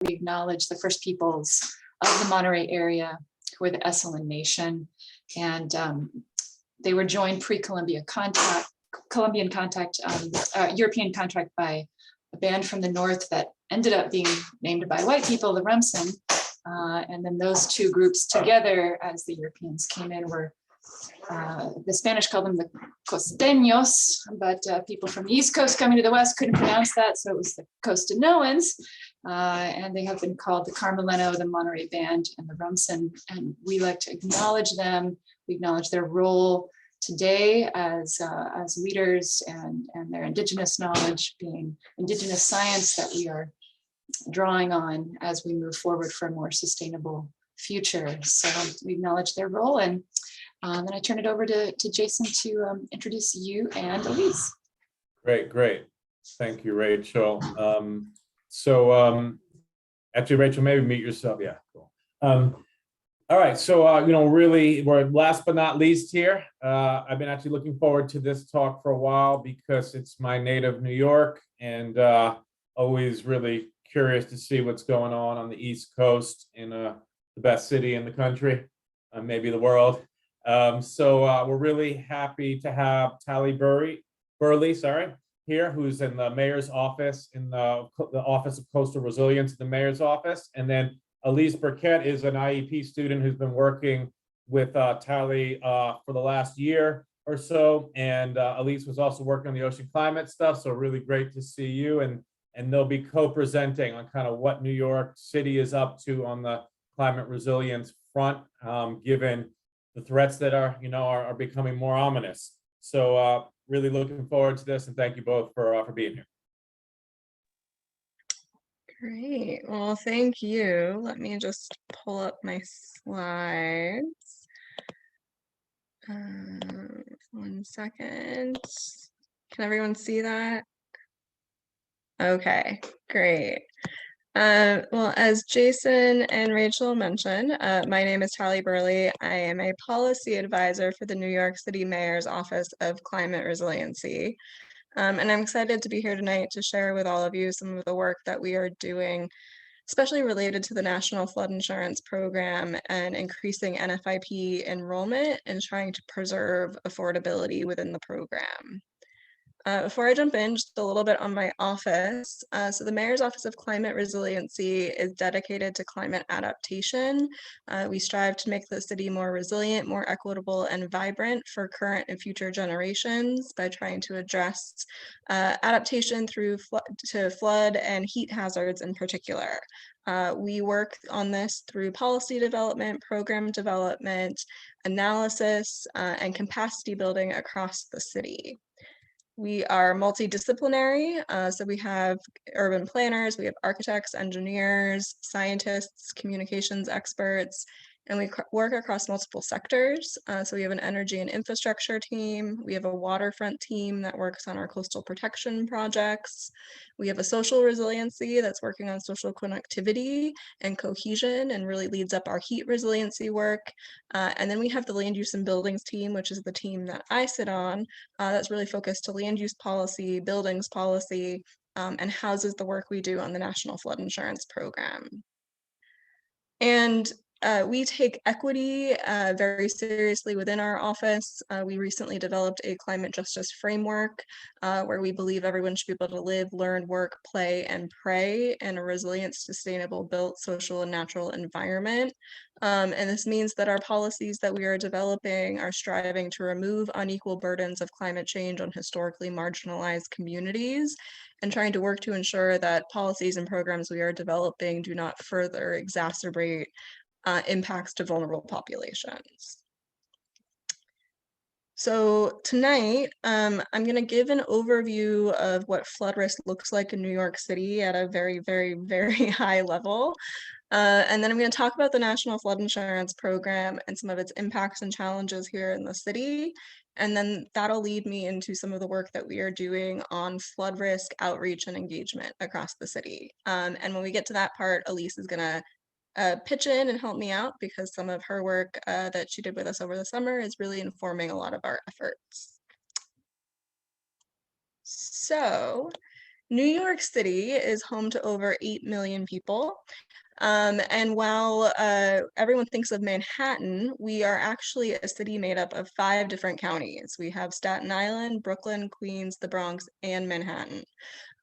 we acknowledge the First Peoples of the Monterey area, who are the Esselen Nation. And they were joined pre-Columbian contact, European contact by a band from the north that ended up being named by white people, the Remsen. And then those two groups together, as the Europeans came in, were the Spanish called them the costeños, but people from the East Coast coming to the West couldn't pronounce that, so it was the Costanoans. And they have been called the Carmeleno, the Monterey Band, and the Remsen. And we like to acknowledge them. We acknowledge their role today as leaders and their indigenous knowledge being indigenous science that we are drawing on as we move forward for a more sustainable future. So we acknowledge their role, and then I turn it over to Jason to introduce you and Elise. Great. Thank you, Rachel. Actually, Rachel, maybe meet yourself. Yeah, cool. All right, so really, we're last but not least here. I've been actually looking forward to this talk for a while because it's my native New York, and always really curious to see what's going on the East Coast in the best city in the country, maybe the world. We're really happy to have Tallant Burley, here, who's in the mayor's office, in the Office of Coastal Resilience, the mayor's office. And then Elise Burkett is an IEP student who's been working with Talley for the last year or so. And Elise was also working on the ocean climate stuff. So really great to see you. And they'll be co-presenting on kind of what New York City is up to on the climate resilience front, given the threats that are becoming more ominous. So really looking forward to this, and thank you both for being here. Great. Well, thank you. Let me just pull up my slides. 1 second. Can everyone see that? Okay, great. Well, as Jason and Rachel mentioned, my name is Tallant Burley. I am a policy advisor for the New York City Mayor's Office of Climate Resiliency. And I'm excited to be here tonight to share with all of you some of the work that we are doing, especially related to the National Flood Insurance Program and increasing Nfip enrollment and trying to preserve affordability within the program. Before I jump in, just a little bit on my office. So the Mayor's Office of Climate Resiliency is dedicated to climate adaptation. We strive to make the city more resilient, more equitable, and vibrant for current and future generations by trying to address adaptation through flood and heat hazards in particular. We work on this through policy development, program development, analysis, and capacity building across the city. We are multidisciplinary, so we have urban planners, we have architects, engineers, scientists, communications experts, and we work across multiple sectors. So we have an energy and infrastructure team, we have a waterfront team that works on our coastal protection projects, we have a social resiliency that's working on social connectivity and cohesion and really leads up our heat resiliency work. And then we have the land use and buildings team, which is the team that I sit on, that's really focused to land use policy, buildings policy, and houses the work we do on the National Flood Insurance Program. And we take equity very seriously within our office. We recently developed a climate justice framework where we believe everyone should be able to live, learn, work, play, and pray in a resilient, sustainable, built, social, and natural environment. And this means that our policies that we are developing are striving to remove unequal burdens of climate change on historically marginalized communities and trying to work to ensure that policies and programs we are developing do not further exacerbate impacts to vulnerable populations. So tonight, I'm going to give an overview of what flood risk looks like in New York City at a very, very, very high level. And then I'm going to talk about the National Flood Insurance Program and some of its impacts and challenges here in the city. And then that'll lead me into some of the work that we are doing on flood risk outreach and engagement across the city. And when we get to that part, Elise is going to pitch in and help me out because some of her work that she did with us over the summer is really informing a lot of our efforts. So New York City is home to over 8 million people. And while everyone thinks of Manhattan, we are actually a city made up of 5 different counties. We have Staten Island, Brooklyn, Queens, the Bronx, and Manhattan.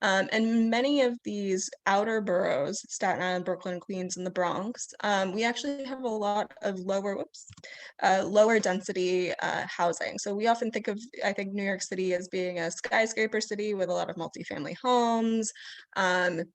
And many of these outer boroughs, Staten Island, Brooklyn, Queens, and the Bronx, we actually have a lot of lower density housing. So we often think of, I think, New York City as being a skyscraper city with a lot of multifamily homes, the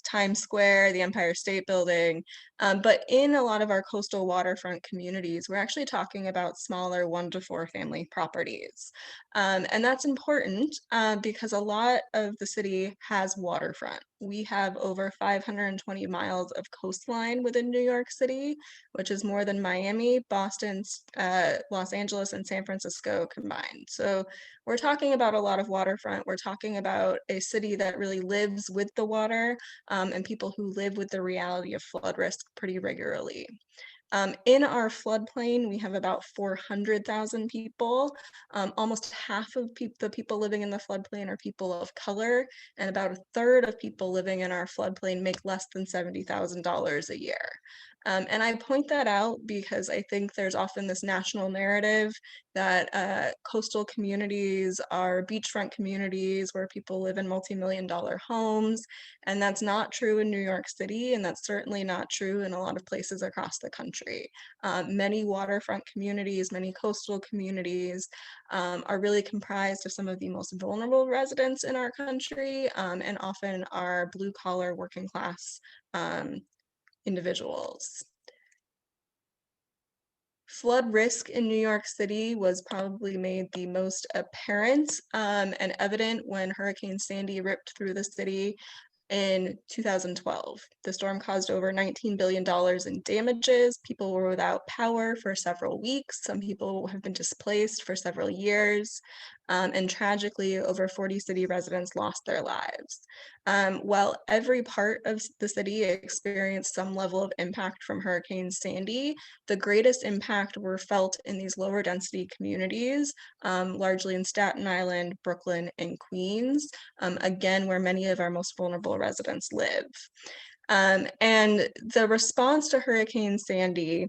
Times Square, the Empire State Building. But in a lot of our coastal waterfront communities, we're actually talking about smaller 1 to 4 family properties. And that's important because a lot of the city has waterfront. We have over 520 miles of coastline within New York City, which is more than Miami, Boston, Los Angeles, and San Francisco combined. So we're talking about a lot of waterfront. We're talking about a city that really lives with the water and people who live with the reality of flood risk pretty regularly. In our floodplain, we have about 400,000 people. Almost half of the people living in the floodplain are people of color, and about 1/3 of people living in our floodplain make less than $70,000 a year. And I point that out because I think there's often this national narrative that coastal communities are beachfront communities where people live in multi-million-dollar homes, and that's not true in New York City, and that's certainly not true in a lot of places across the country. Many waterfront communities, many coastal communities are really comprised of some of the most vulnerable residents in our country, and often are blue-collar working class individuals. Flood risk in New York City was probably made the most apparent and evident when Hurricane Sandy ripped through the city in 2012. The storm caused over $19 billion in damages. People were without power for several weeks. Some people have been displaced for several years. And tragically, over 40 city residents lost their lives. While every part of the city experienced some level of impact from Hurricane Sandy, the greatest impact were felt in these lower density communities, largely in Staten Island, Brooklyn, and Queens, again, where many of our most vulnerable residents live. And the response to Hurricane Sandy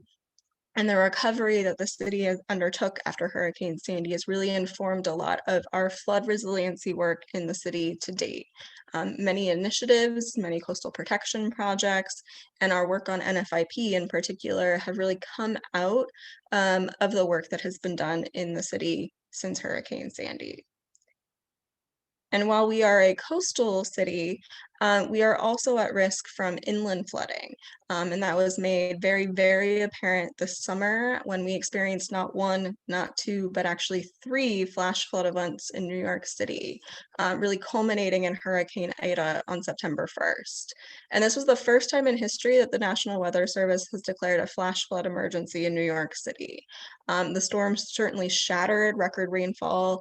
and the recovery that the city has undertook after Hurricane Sandy has really informed a lot of our flood resiliency work in the city to date. Many initiatives, many coastal protection projects, and our work on NFIP in particular have really come out of the work that has been done in the city since Hurricane Sandy. And while we are a coastal city, we are also at risk from inland flooding. And that was made very, very apparent this summer when we experienced not 1, not 2, but actually 3 flash flood events in New York City, really culminating in Hurricane Ida on September 1st. And this was the first time in history that the National Weather Service has declared a flash flood emergency in New York City. The storm certainly shattered record rainfall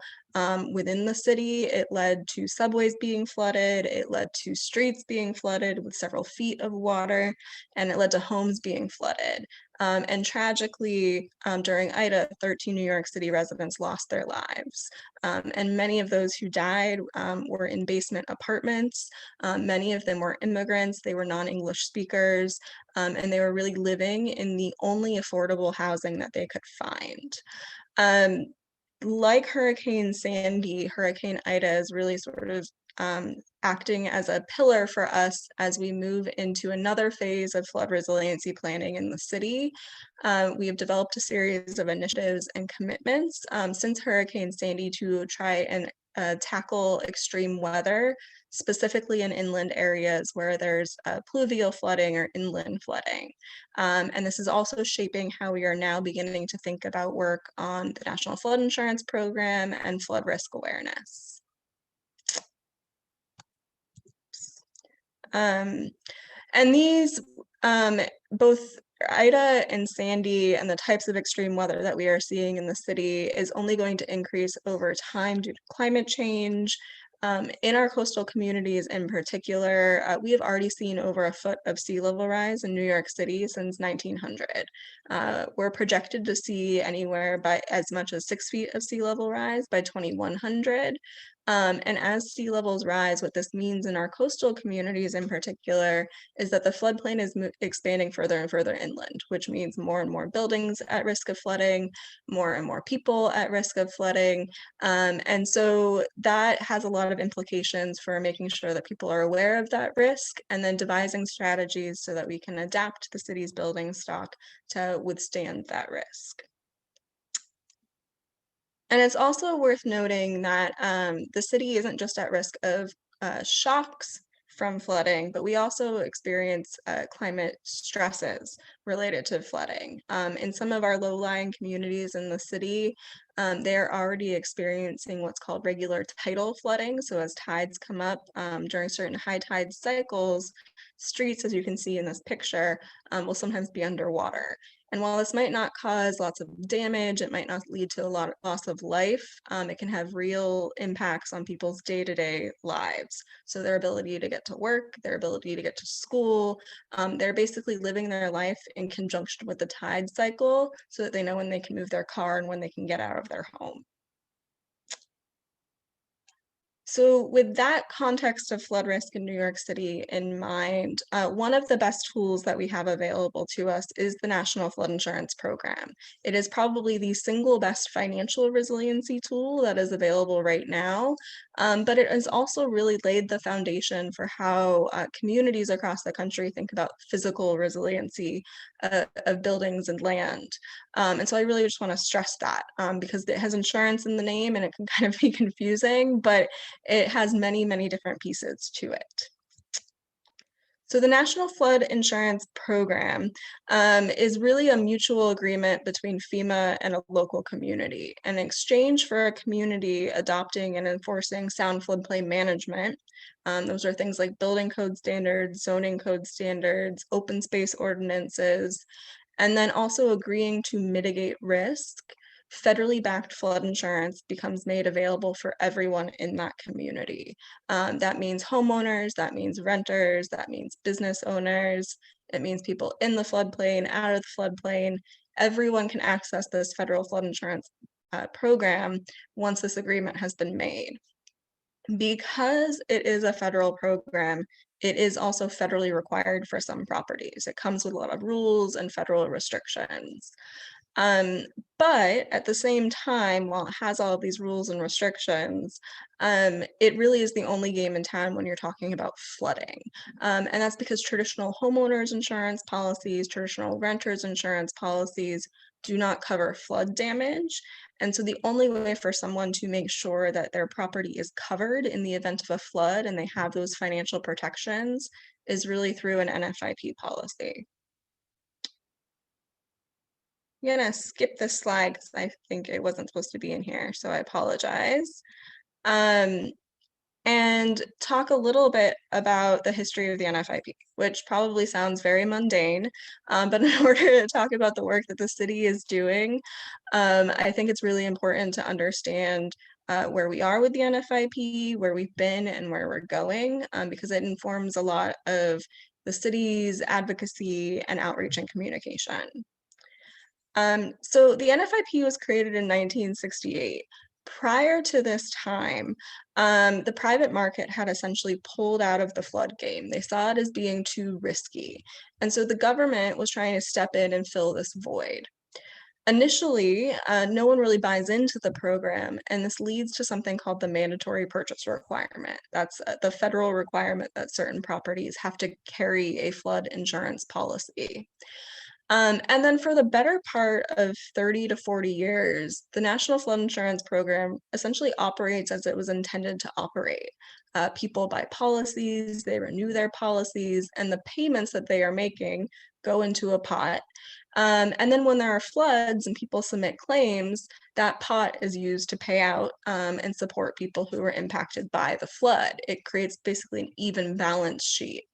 within the city. It led to subways being flooded, it led to streets being flooded with several feet of water, and it led to homes being flooded. And tragically, during Ida, 13 New York City residents lost their lives. And many of those who died were in basement apartments. Many of them were immigrants, they were non-English speakers, and they were really living in the only affordable housing that they could find. Like Hurricane Sandy, Hurricane Ida is really sort of acting as a pillar for us as we move into another phase of flood resiliency planning in the city. We have developed a series of initiatives and commitments since Hurricane Sandy to try and tackle extreme weather, specifically in inland areas where there's pluvial flooding or inland flooding. And this is also shaping how we are now beginning to think about work on the National Flood Insurance Program and flood risk awareness. And these, both Ida and Sandy and the types of extreme weather that we are seeing in the city is only going to increase over time due to climate change. In our coastal communities in particular, we have already seen over 1 foot of sea level rise in New York City since 1900. We're projected to see anywhere by as much as 6 feet of sea level rise by 2100. And as sea levels rise, what this means in our coastal communities in particular is that the floodplain is expanding further and further inland, which means more and more buildings at risk of flooding, more and more people at risk of flooding. And so that has a lot of implications for making sure that people are aware of that risk and then devising strategies so that we can adapt the city's building stock to withstand that risk. And it's also worth noting that the city isn't just at risk of shocks from flooding, but we also experience climate stresses related to flooding. In some of our low-lying communities in the city, they're already experiencing what's called regular tidal flooding. So as tides come up during certain high tide cycles, streets, as you can see in this picture, will sometimes be underwater. And while this might not cause lots of damage, it might not lead to a lot of loss of life, it can have real impacts on people's day-to-day lives. So their ability to get to work, their ability to get to school, they're basically living their life in conjunction with the tide cycle so that they know when they can move their car and when they can get out of their home. So with that context of flood risk in New York City in mind, one of the best tools that we have available to us is the National Flood Insurance Program. It is probably the single best financial resiliency tool that is available right now, but it has also really laid the foundation for how communities across the country think about physical resiliency of buildings and land. And so I really just want to stress that because it has insurance in the name and it can kind of be confusing, but it has many, many different pieces to it. So the National Flood Insurance Program is really a mutual agreement between FEMA and a local community. In exchange for a community adopting and enforcing sound floodplain management, those are things like building code standards, zoning code standards, open space ordinances, and then also agreeing to mitigate risk, federally backed flood insurance becomes made available for everyone in that community. That means homeowners, that means renters, that means business owners, it means people in the floodplain, out of the floodplain. Everyone can access this federal flood insurance program once this agreement has been made. Because it is a federal program, it is also federally required for some properties. It comes with a lot of rules and federal restrictions. But at the same time, while it has all of these rules and restrictions, it really is the only game in town when you're talking about flooding. And that's because traditional homeowners insurance policies, traditional renters insurance policies do not cover flood damage. And so the only way for someone to make sure that their property is covered in the event of a flood and they have those financial protections is really through an NFIP policy. I'm gonna skip this slide because I think it wasn't supposed to be in here, so I apologize. And talk a little bit about the history of the NFIP, which probably sounds very mundane, but in order to talk about the work that the city is doing, I think it's really important to understand where we are with the NFIP, where we've been, and where we're going, because it informs a lot of the city's advocacy and outreach and communication. So the NFIP was created in 1968. Prior to this time, the private market had essentially pulled out of the flood game. They saw it as being too risky. And so the government was trying to step in and fill this void. Initially, no one really buys into the program, and this leads to something called the mandatory purchase requirement. That's the federal requirement that certain properties have to carry a flood insurance policy. And then for the better part of 30 to 40 years, the National Flood Insurance Program essentially operates as it was intended to operate. People buy policies, they renew their policies, and the payments that they are making go into a pot. And then when there are floods and people submit claims, that pot is used to pay out and support people who were impacted by the flood. It creates basically an even balance sheet.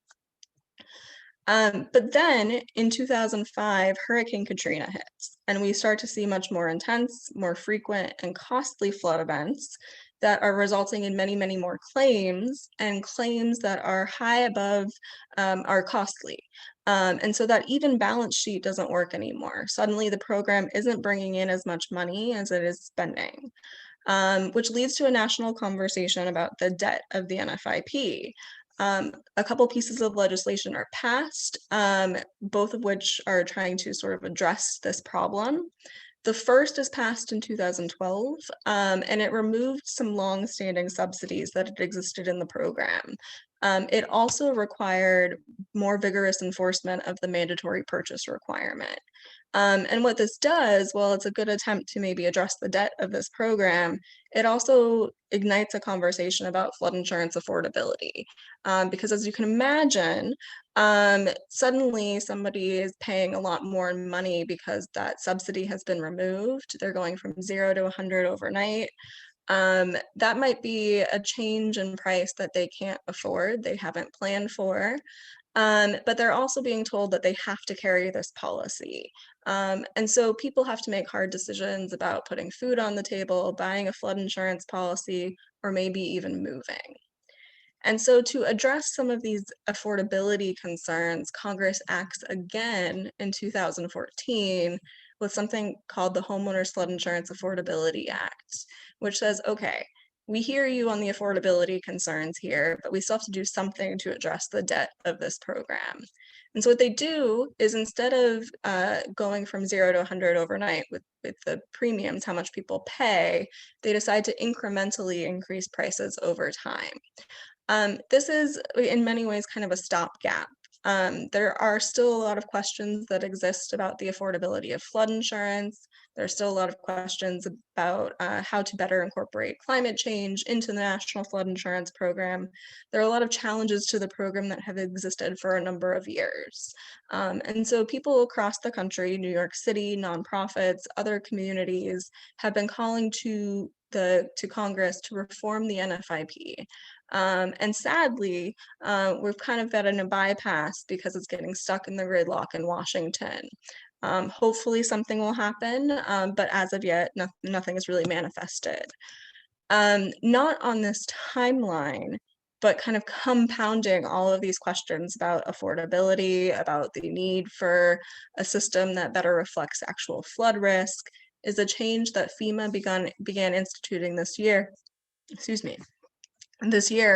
But then in 2005, Hurricane Katrina hits, and we start to see much more intense, more frequent, and costly flood events that are resulting in many, many more claims, and claims that are high above are costly. And so that even balance sheet doesn't work anymore. Suddenly the program isn't bringing in as much money as it is spending. which leads to a national conversation about the debt of the NFIP. A couple pieces of legislation are passed, both of which are trying to sort of address this problem. The first is passed in 2012, and it removed some long-standing subsidies that had existed in the program. It also required more vigorous enforcement of the mandatory purchase requirement. And what this does, while it's a good attempt to maybe address the debt of this program, it also ignites a conversation about flood insurance affordability. Because as you can imagine, suddenly somebody is paying a lot more money because that subsidy has been removed. They're going from 0 to 100 overnight. That might be a change in price that they can't afford, they haven't planned for. But they're also being told that they have to carry this policy. And so people have to make hard decisions about putting food on the table, buying a flood insurance policy, or maybe even moving. And so to address some of these affordability concerns, Congress acts again in 2014 with something called the Homeowners Flood Insurance Affordability Act, which says, okay, we hear you on the affordability concerns here, but we still have to do something to address the debt of this program. And so what they do is, instead of going from 0 to 100 overnight with the premiums, how much people pay, they decide to incrementally increase prices over time. This is in many ways kind of a stopgap. There are still a lot of questions that exist about the affordability of flood insurance. There's still a lot of questions about how to better incorporate climate change into the National Flood Insurance Program. There are a lot of challenges to the program that have existed for a number of years. And so people across the country, New York City, nonprofits, other communities, have been calling to Congress to reform the NFIP. And sadly, we've kind of gotten a bypass because it's getting stuck in the gridlock in Washington. Hopefully something will happen, but as of yet, nothing is really manifested. Not on this timeline, but kind of compounding all of these questions about affordability, about the need for a system that better reflects actual flood risk, is a change that FEMA began instituting this year,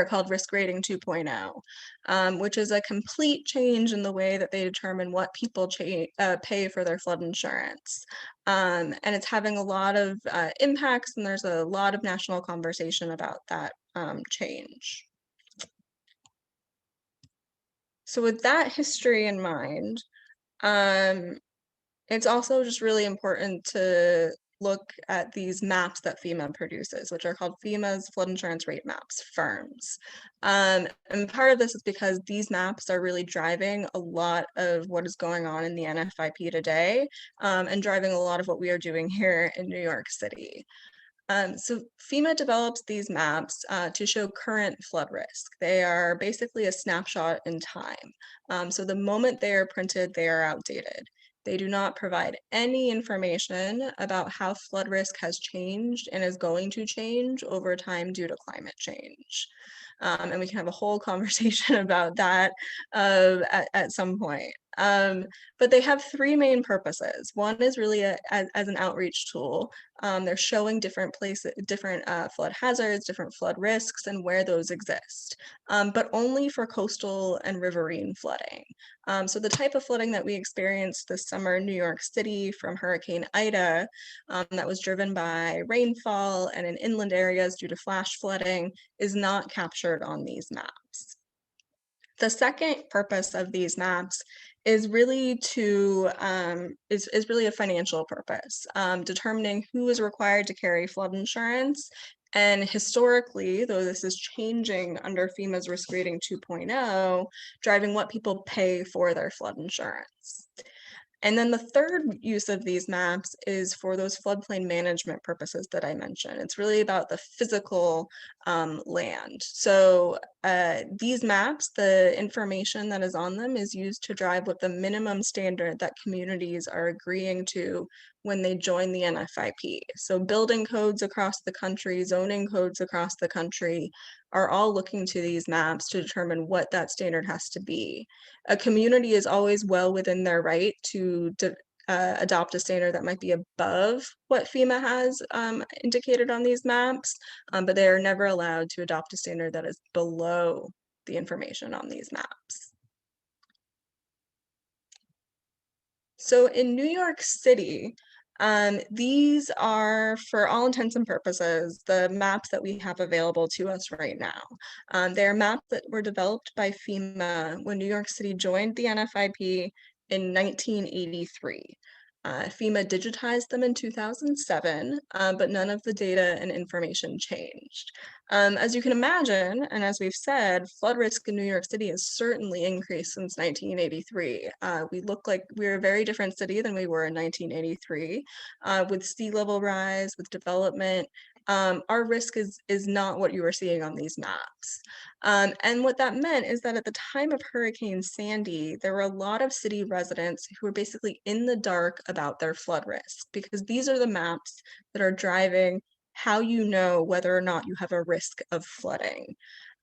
called Risk Rating 2.0, which is a complete change in the way that they determine what people pay for their flood insurance. And it's having a lot of impacts, and there's a lot of national conversation about that change. So with that history in mind, it's also just really important to look at these maps that FEMA produces, which are called FEMA's Flood Insurance Rate Maps, FIRMs. And part of this is because these maps are really driving a lot of what is going on in the NFIP today, and driving a lot of what we are doing here in New York City. So FEMA develops these maps to show current flood risk. They are basically a snapshot in time. So the moment they are printed, they are outdated. They do not provide any information about how flood risk has changed and is going to change over time due to climate change. And we can have a whole conversation about that at some point. But they have three main purposes. One is really as an outreach tool. They're showing different places, different flood hazards, different flood risks, and where those exist, but only for coastal and riverine flooding. So the type of flooding that we experienced this summer in New York City from Hurricane Ida, that was driven by rainfall and in inland areas due to flash flooding, is not captured on these maps. The second purpose of these maps is really is really a financial purpose, determining who is required to carry flood insurance. And historically, though this is changing under FEMA's Risk Rating 2.0, driving what people pay for their flood insurance. And then the third use of these maps is for those floodplain management purposes that I mentioned. It's really about the physical land. So these maps, the information that is on them is used to drive what the minimum standard that communities are agreeing to when they join the NFIP. So building codes across the country, zoning codes across the country are all looking to these maps to determine what that standard has to be. A community is always well within their right to adopt a standard that might be above what FEMA has indicated on these maps, but they are never allowed to adopt a standard that is below the information on these maps. So in New York City, these are, for all intents and purposes, the maps that we have available to us right now. They are maps that were developed by FEMA when New York City joined the NFIP in 1983. FEMA digitized them in 2007, but none of the data and information changed. As you can imagine, and as we've said, flood risk in New York City has certainly increased since 1983. We look like we're a very different city than we were in 1983. With sea level rise, with development, our risk is not what you are seeing on these maps. And what that meant is that at the time of Hurricane Sandy, there were a lot of city residents who were basically in the dark about their flood risk, because these are the maps that are driving how you know whether or not you have a risk of flooding.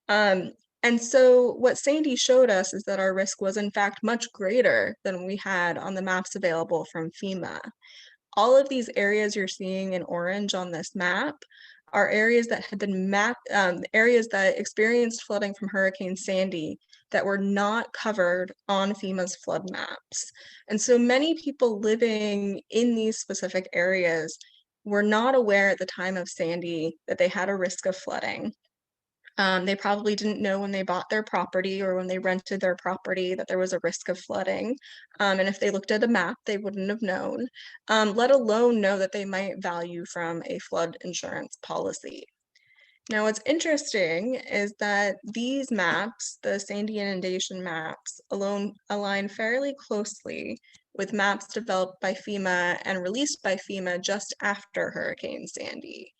And so what Sandy showed us is that our risk was in fact much greater than we had on the maps available from FEMA. All of these areas you're seeing in orange on this map are areas that had been mapped, areas that experienced flooding from Hurricane Sandy that were not covered on FEMA's flood maps. And so many people living in these specific areas were not aware at the time of Sandy that they had a risk of flooding. They probably didn't know when they bought their property or when they rented their property that there was a risk of flooding. And if they looked at a map, they wouldn't have known, let alone know that they might value from a flood insurance policy. Now, what's interesting is that these maps, the Sandy inundation maps, alone align fairly closely with maps developed by FEMA and released by FEMA just after Hurricane Sandy.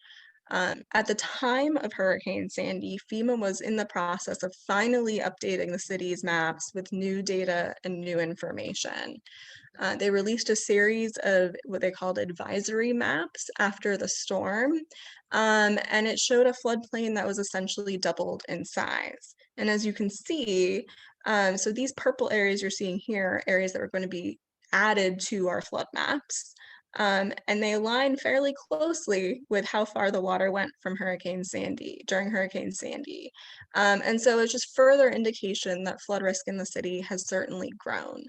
At the time of Hurricane Sandy, FEMA was in the process of finally updating the city's maps with new data and new information. They released a series of what they called advisory maps after the storm, and it showed a floodplain that was essentially doubled in size. And as you can see, so these purple areas you're seeing here are areas that are going to be added to our flood maps. And they align fairly closely with how far the water went from Hurricane Sandy, during Hurricane Sandy. And so it's just further indication that flood risk in the city has certainly grown.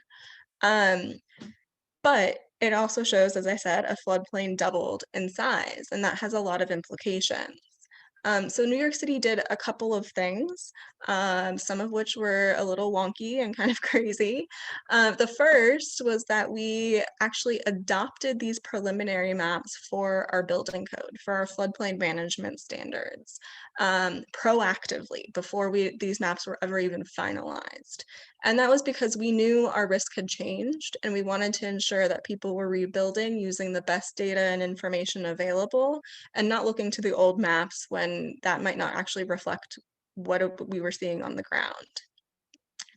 But it also shows, as I said, a floodplain doubled in size, and that has a lot of implications. So New York City did a couple of things, some of which were a little wonky and kind of crazy. The first was that we actually adopted these preliminary maps for our building code, for our floodplain management standards, proactively before these maps were ever even finalized. And that was because we knew our risk had changed and we wanted to ensure that people were rebuilding using the best data and information available and not looking to the old maps when that might not actually reflect what we were seeing on the ground.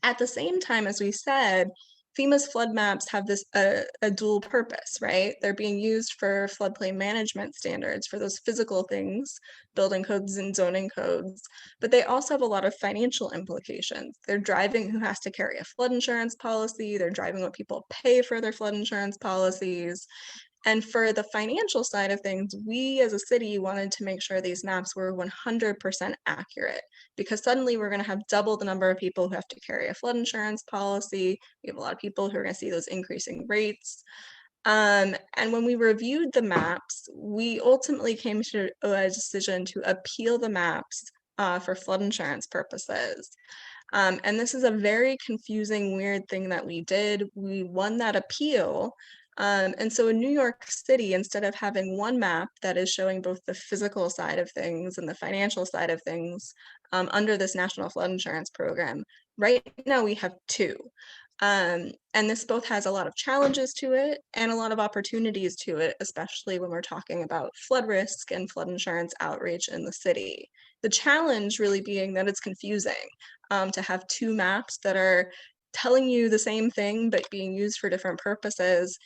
At the same time, as we said, FEMA's flood maps have this a dual purpose, right? They're being used for floodplain management standards, for those physical things, building codes and zoning codes, but they also have a lot of financial implications. They're driving who has to carry a flood insurance policy, they're driving what people pay for their flood insurance policies. And for the financial side of things, we as a city wanted to make sure these maps were 100% accurate, because suddenly we're going to have double the number of people who have to carry a flood insurance policy. We have a lot of people who are going to see those increasing rates. And when we reviewed the maps, we ultimately came to a decision to appeal the maps for flood insurance purposes. And this is a very confusing, weird thing that we did. We won that appeal. And so in New York City, instead of having one map that is showing both the physical side of things and the financial side of things under this National Flood Insurance Program, right now we have two. And this both has a lot of challenges to it and a lot of opportunities to it, especially when we're talking about flood risk and flood insurance outreach in the city. The challenge really being that it's confusing to have two maps that are telling you the same thing but being used for different purposes.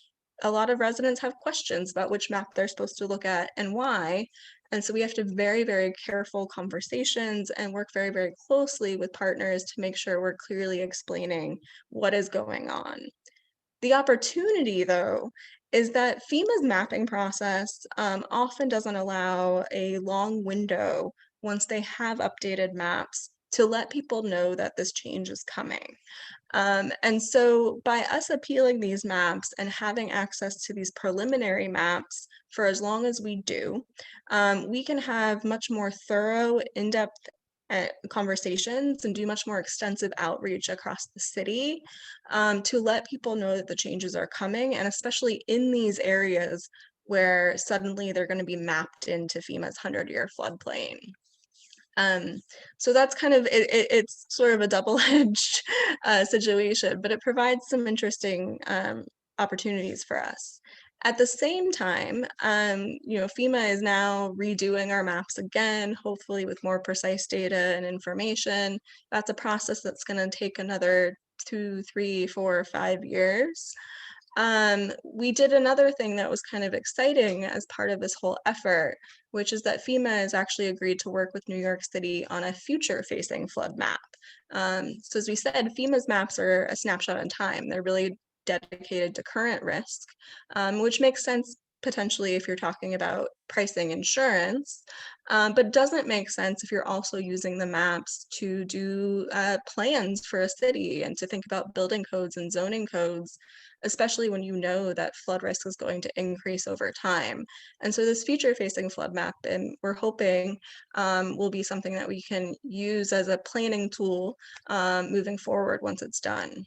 A lot of residents have questions about which map they're supposed to look at and why. And so we have to have very, very careful conversations and work very, very closely with partners to make sure we're clearly explaining what is going on. The opportunity, though, is that FEMA's mapping process often doesn't allow a long window once they have updated maps to let people know that this change is coming. And so by us appealing these maps and having access to these preliminary maps for as long as we do, we can have much more thorough, in-depth conversations and do much more extensive outreach across the city to let people know that the changes are coming, and especially in these areas where suddenly they're going to be mapped into FEMA's 100-year floodplain. So that's kind of, it's sort of a double-edged situation, but it provides some interesting opportunities for us. At the same time, FEMA is now redoing our maps again, hopefully with more precise data and information. That's a process that's going to take another 2, 3, 4, 5 years. We did another thing that was kind of exciting as part of this whole effort, which is that FEMA has actually agreed to work with New York City on a future-facing flood map. So as we said, FEMA's maps are a snapshot in time. They're really dedicated to current risk, which makes sense potentially if you're talking about pricing insurance, but doesn't make sense if you're also using the maps to do plans for a city and to think about building codes and zoning codes, especially when you know that flood risk is going to increase over time. And so this future-facing flood map, and we're hoping will be something that we can use as a planning tool moving forward once it's done.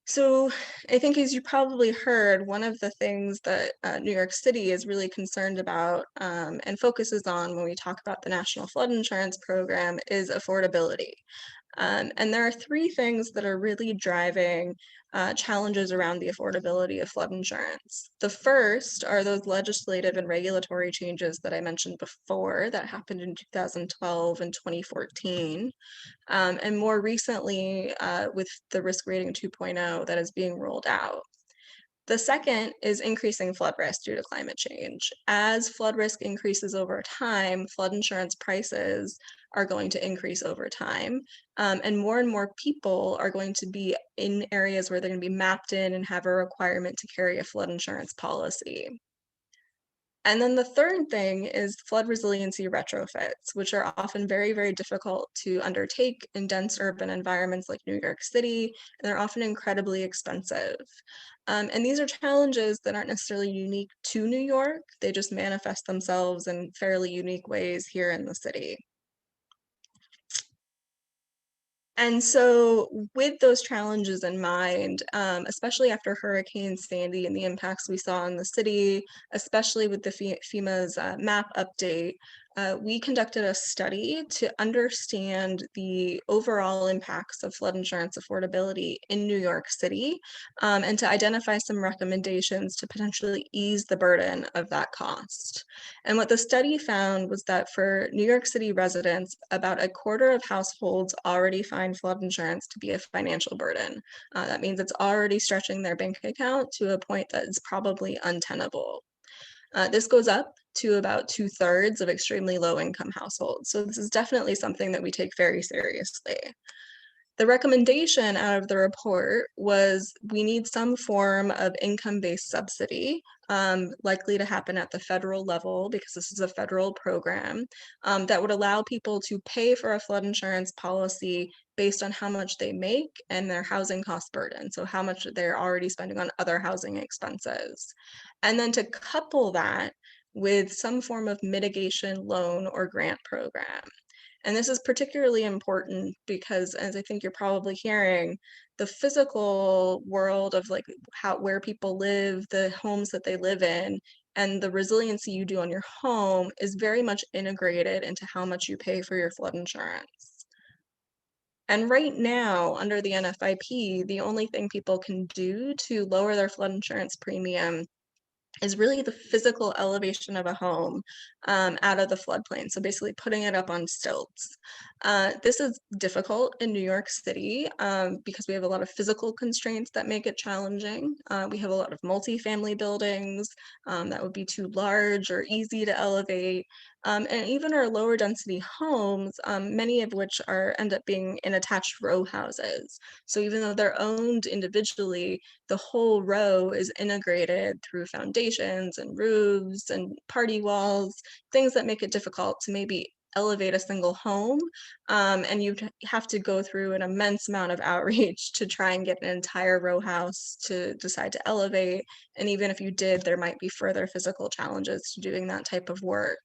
So I think, as you probably heard, one of the things that New York City is really concerned about and focuses on when we talk about the National Flood Insurance Program is affordability. And there are 3 things that are really driving challenges around the affordability of flood insurance. The first are those legislative and regulatory changes that I mentioned before that happened in 2012 and 2014. And more recently with the risk rating 2.0 that is being rolled out. The second is increasing flood risk due to climate change. As flood risk increases over time, flood insurance prices are going to increase over time. And more people are going to be in areas where they're going to be mapped in and have a requirement to carry a flood insurance policy. And then the third thing is flood resiliency retrofits, which are often very, very difficult to undertake in dense urban environments like New York City, and they're often incredibly expensive. And these are challenges that aren't necessarily unique to New York, they just manifest themselves in fairly unique ways here in the city. And so with those challenges in mind, especially after Hurricane Sandy and the impacts we saw in the city, especially with the FEMA's map update, we conducted a study to understand the overall impacts of flood insurance affordability in New York City and to identify some recommendations to potentially ease the burden of that cost. And what the study found was that for New York City residents, about a quarter of households already find flood insurance to be a financial burden. That means it's already stretching their bank account to a point that is probably untenable. This goes up to about 2/3 of extremely low income households. So this is definitely something that we take very seriously. The recommendation out of the report was we need some form of income-based subsidy, likely to happen at the federal level because this is a federal program, that would allow people to pay for a flood insurance policy based on how much they make and their housing cost burden, so how much they're already spending on other housing expenses. And then to couple that with some form of mitigation loan or grant program. And this is particularly important because, as I think you're probably hearing, the physical world of like where people live, the homes that they live in, and the resiliency you do on your home is very much integrated into how much you pay for your flood insurance. And right now, under the NFIP, the only thing people can do to lower their flood insurance premium is really the physical elevation of a home out of the floodplain. So basically putting it up on stilts. This is difficult in New York City because we have a lot of physical constraints that make it challenging. We have a lot of multifamily buildings that would be too large or easy to elevate. And even our lower density homes, many of which end up being in attached row houses. So even though they're owned individually, the whole row is integrated through foundations and roofs and party walls, things that make it difficult to maybe elevate a single home. And you have to go through an immense amount of outreach to try and get an entire row house to decide to elevate. And even if you did, there might be further physical challenges to doing that type of work.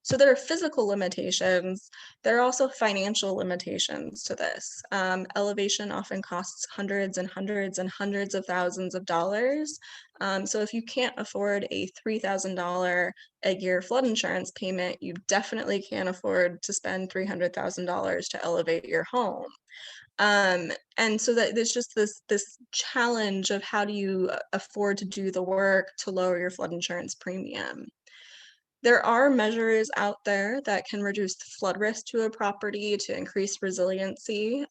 So there are physical limitations. There are also financial limitations to this. Elevation often costs hundreds and hundreds and hundreds of thousands of dollars. So if you can't afford a $3,000 a year flood insurance payment, you definitely can't afford to spend $300,000 to elevate your home. And so that there's just this challenge of how do you afford to do the work to lower your flood insurance premium. There are measures out there that can reduce the flood risk to a property to increase resiliency.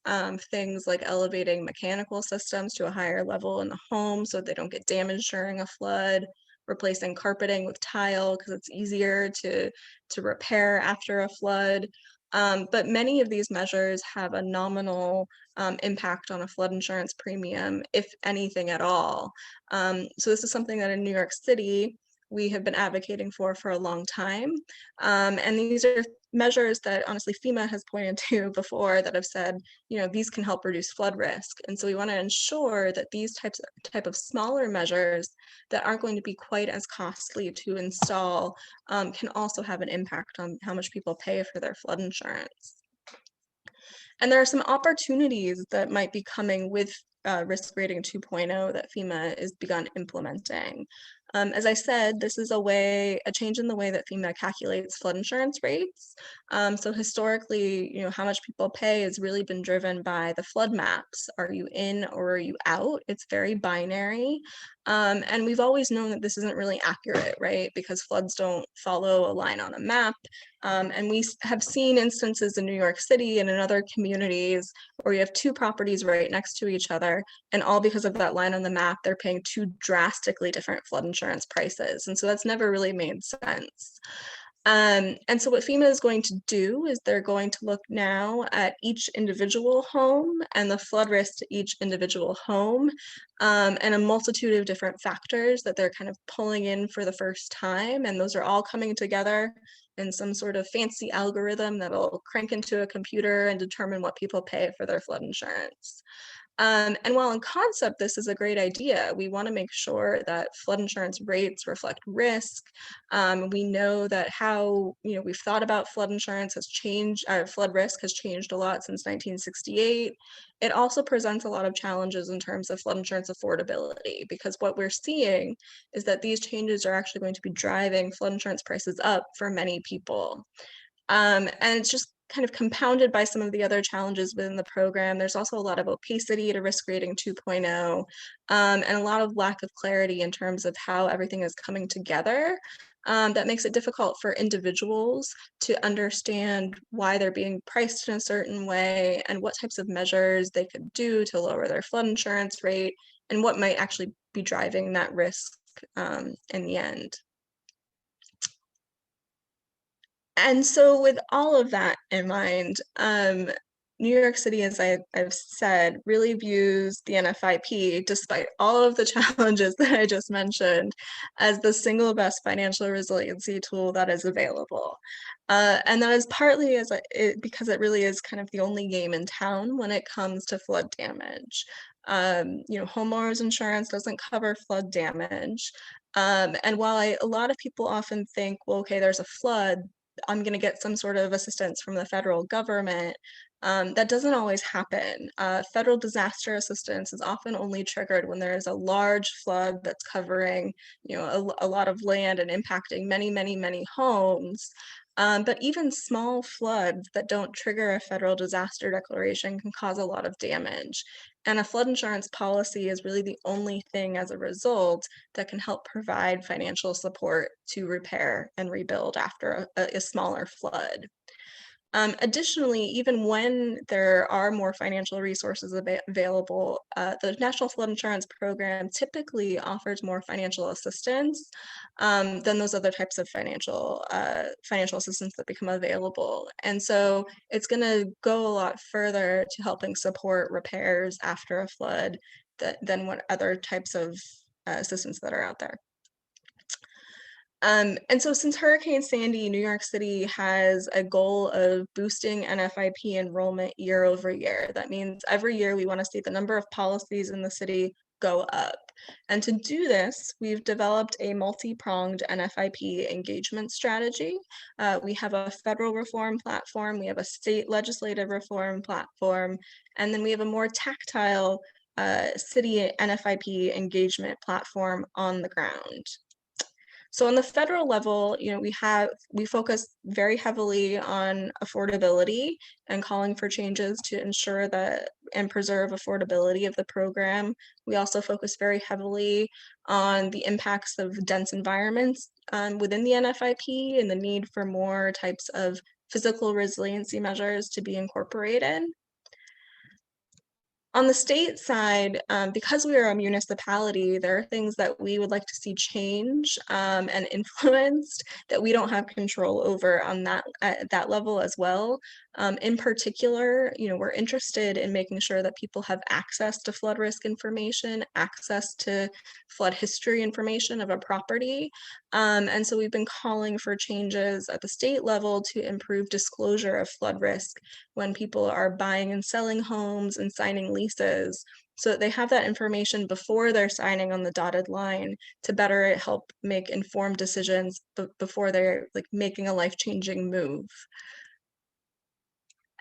Things like elevating mechanical systems to a higher level in the home so they don't get damaged during a flood, replacing carpeting with tile because it's easier to repair after a flood. But many of these measures have a nominal impact on a flood insurance premium, if anything at all. So this is something that in New York City, we have been advocating for a long time. And these are measures that honestly FEMA has pointed to before that have said, you know, these can help reduce flood risk. And so we want to ensure that these type of smaller measures that aren't going to be quite as costly to install can also have an impact on how much people pay for their flood insurance. And there are some opportunities that might be coming with risk rating 2.0 that FEMA has begun implementing. As I said, this is a change in the way that FEMA calculates flood insurance rates. So historically, you know, how much people pay has really been driven by the flood maps. Are you in or are you out? It's very binary. And we've always known that this isn't really accurate, right? Because floods don't follow a line on a map. And we have seen instances in New York City and in other communities where you have two properties right next to each other, and all because of that line on the map, they're paying two drastically different flood insurance prices. And so that's never really made sense. And so what FEMA is going to do is they're going to look now at each individual home and the flood risk to each individual home, and a multitude of different factors that they're kind of pulling in for the first time. And those are all coming together in some sort of fancy algorithm that'll crank into a computer and determine what people pay for their flood insurance. And while in concept, this is a great idea, we want to make sure that flood insurance rates reflect risk. We know that how, you know, we've thought about flood insurance has changed, flood risk has changed a lot since 1968. It also presents a lot of challenges in terms of flood insurance affordability, because what we're seeing is that these changes are actually going to be driving flood insurance prices up for many people. And it's just kind of compounded by some of the other challenges within the program. There's also a lot of opacity to risk rating 2.0, and a lot of lack of clarity in terms of how everything is coming together. That makes it difficult for individuals to understand why they're being priced in a certain way and what types of measures they could do to lower their flood insurance rate and what might actually be driving that risk in the end. And so with all of that in mind, New York City, as I've said, really views the NFIP, despite all of the challenges that I just mentioned, as the single best financial resiliency tool that is available. And that is partly because it really is kind of the only game in town when it comes to flood damage. You know, homeowners insurance doesn't cover flood damage. And while a lot of people often think, well, okay, there's a flood, I'm going to get some sort of assistance from the federal government. That doesn't always happen. Federal disaster assistance is often only triggered when there is a large flood that's covering, you know, a lot of land and impacting many, many, many homes. But even small floods that don't trigger a federal disaster declaration can cause a lot of damage. And a flood insurance policy is really the only thing as a result that can help provide financial support to repair and rebuild after a smaller flood. Additionally, even when there are more financial resources available, the National Flood Insurance Program typically offers more financial assistance than those other types of financial assistance that become available. And so it's going to go a lot further to helping support repairs after a flood than what other types of assistance that are out there. And so since Hurricane Sandy, New York City has a goal of boosting NFIP enrollment year over year. That means every year we want to see the number of policies in the city go up. And to do this, we've developed a multi-pronged NFIP engagement strategy. We have a federal reform platform, we have a state legislative reform platform, and then we have a more tactile city NFIP engagement platform on the ground. So on the federal level, we focus very heavily on affordability and calling for changes to ensure that and preserve affordability of the program. We also focus very heavily on the impacts of dense environments within the NFIP and the need for more types of physical resiliency measures to be incorporated. On the state side, because we are a municipality, there are things that we would like to see change and influenced that we don't have control over on at that level as well. In particular, we're interested in making sure that people have access to flood risk information, access to flood history information of a property. And so we've been calling for changes at the state level to improve disclosure of flood risk when people are buying and selling homes and signing leases, so that they have that information before they're signing on the dotted line to better help make informed decisions before they're making a life-changing move.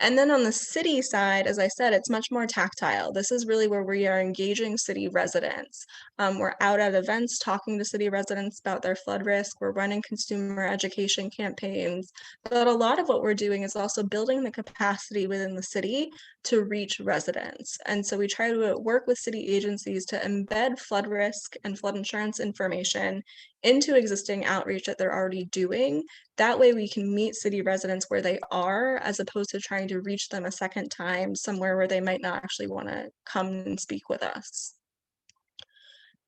And then on the city side, as I said, it's much more tactile. This is really where we are engaging city residents. We're out at events talking to city residents about their flood risk. We're running consumer education campaigns. But a lot of what we're doing is also building the capacity within the city to reach residents. And so we try to work with city agencies to embed flood risk and flood insurance information into existing outreach that they're already doing. That way we can meet city residents where they are, as opposed to trying to reach them a second time somewhere where they might not actually want to come and speak with us.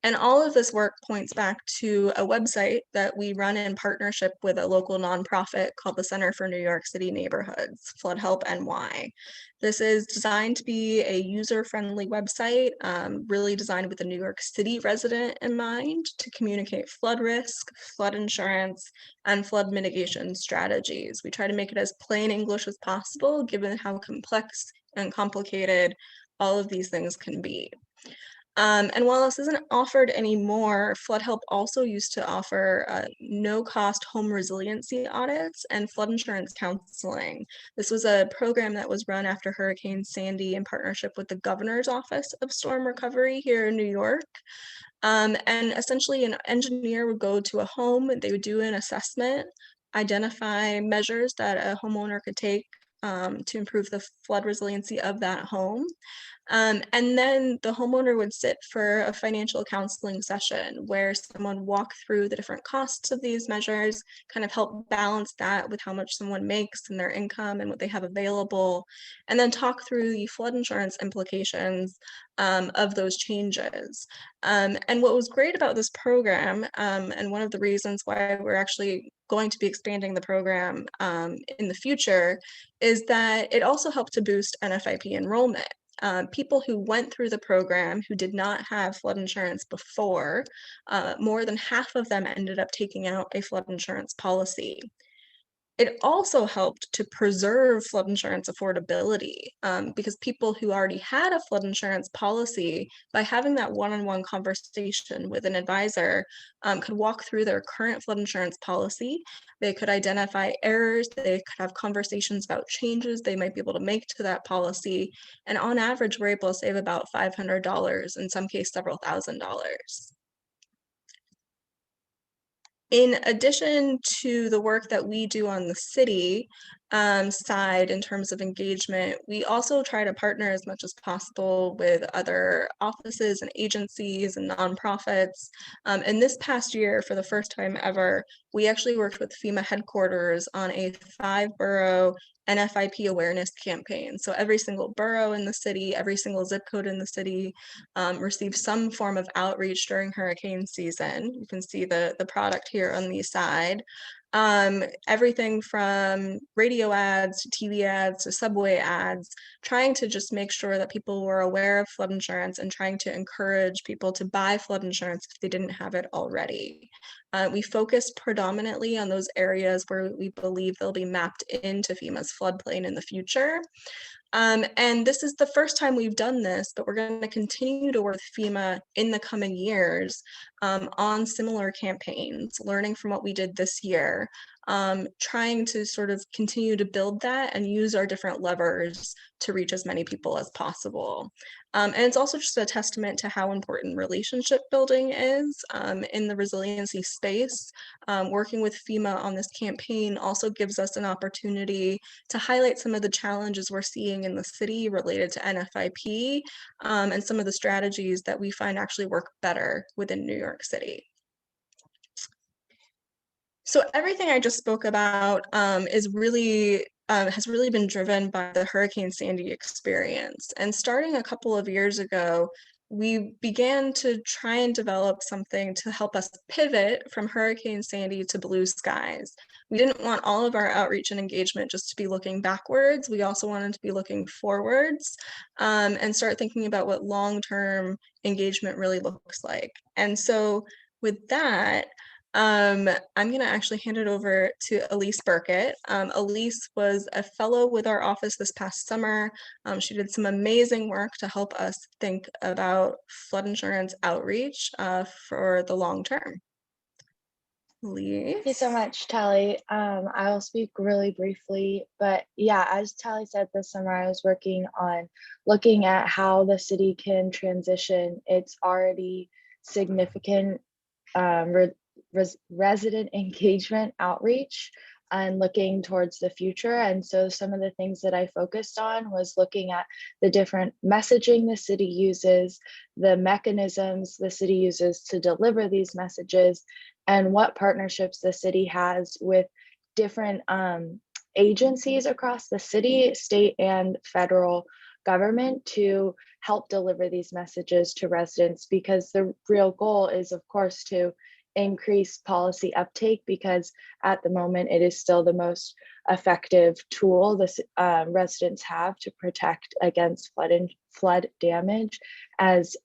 And all of this work points back to a website that we run in partnership with a local nonprofit called the Center for New York City Neighborhoods, Flood Help NY. This is designed to be a user-friendly website, really designed with the New York City resident in mind to communicate flood risk, flood insurance, and flood mitigation strategies. We try to make it as plain English as possible, given how complex and complicated all of these things can be. And while this isn't offered anymore, Flood Help also used to offer no-cost home resiliency audits and flood insurance counseling. This was a program that was run after Hurricane Sandy in partnership with the Governor's Office of Storm Recovery here in New York. And essentially an engineer would go to a home, they would do an assessment, identify measures that a homeowner could take to improve the flood resiliency of that home. And then the homeowner would sit for a financial counseling session where someone walked through the different costs of these measures, kind of help balance that with how much someone makes and their income and what they have available, and then talk through the flood insurance implications of those changes. And what was great about this program, and one of the reasons why we're actually going to be expanding the program in the future, is that it also helped to boost NFIP enrollment. People who went through the program who did not have flood insurance before, more than half of them ended up taking out a flood insurance policy. It also helped to preserve flood insurance affordability because people who already had a flood insurance policy, by having that one-on-one conversation with an advisor, could walk through their current flood insurance policy. They could identify errors, they could have conversations about changes they might be able to make to that policy. And on average, we're able to save about $500, in some cases, several $1,000s. In addition to the work that we do on the city, side in terms of engagement, we also try to partner as much as possible with other offices and agencies and nonprofits. And this past year, for the first time ever, we actually worked with FEMA headquarters on a 5-borough NFIP awareness campaign. So every single borough in the city, every single zip code in the city received some form of outreach during hurricane season. You can see the product here on the side. Everything from radio ads to TV ads to subway ads, trying to just make sure that people were aware of flood insurance and trying to encourage people to buy flood insurance if they didn't have it already. We focused predominantly on those areas where we believe they'll be mapped into FEMA's floodplain in the future. And this is the first time we've done this, but we're going to continue to work with FEMA in the coming years on similar campaigns, learning from what we did this year, trying to sort of continue to build that and use our different levers to reach as many people as possible. And it's also just a testament to how important relationship building is in the resiliency space. Working with FEMA on this campaign also gives us an opportunity to highlight some of the challenges we're seeing in the city related to NFIP and some of the strategies that we find actually work better within New York City. So everything I just spoke about is really has really been driven by the Hurricane Sandy experience. And starting a couple of years ago, we began to try and develop something to help us pivot from Hurricane Sandy to blue skies. We didn't want all of our outreach and engagement just to be looking backwards. We also wanted to be looking forwards and start thinking about what long-term engagement really looks like. And so with that, I'm going to actually hand it over to Elise Burkett. Elise was a fellow with our office this past summer. She did some amazing work to help us think about flood insurance outreach for the long term. Elise? Thank you so much, Talley. I will speak really briefly, but yeah, as Talley said, this summer I was working on looking at how the city can transition its already significant resident engagement outreach and looking towards the future. And so some of the things that I focused on was looking at the different messaging the city uses, the mechanisms the city uses to deliver these messages, and what partnerships the city has with different agencies across the city, state, and federal government to help deliver these messages to residents, because the real goal is, of course, to increase policy uptake, because at the moment it is still the most effective tool the residents have to protect against flood damage, as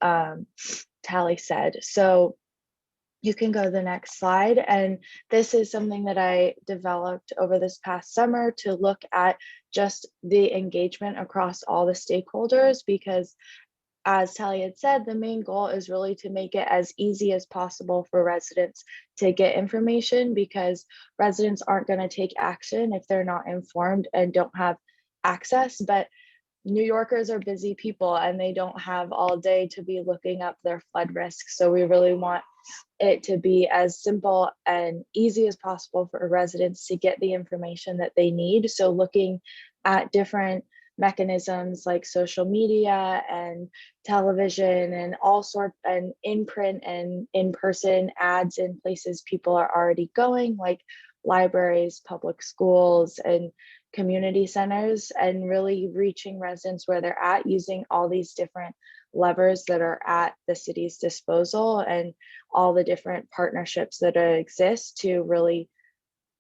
Talley said. So you can go to the next slide. And this is something that I developed over this past summer to look at just the engagement across all the stakeholders, because as Talley had said, the main goal is really to make it as easy as possible for residents to get information, because residents aren't going to take action if they're not informed and don't have access. But New Yorkers are busy people and they don't have all day to be looking up their flood risks. So we really want it to be as simple and easy as possible for residents to get the information that they need. So looking at different mechanisms like social media and television and all sorts, and in print and in-person ads in places people are already going, like libraries, public schools, and community centers, and really reaching residents where they're at using all these different levers that are at the city's disposal and all the different partnerships that exist to really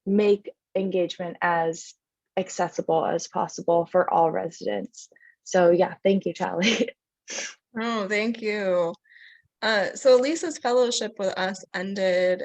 make engagement as accessible as possible for all residents. So yeah, thank you, Talley. Oh, thank you. So Elise's fellowship with us ended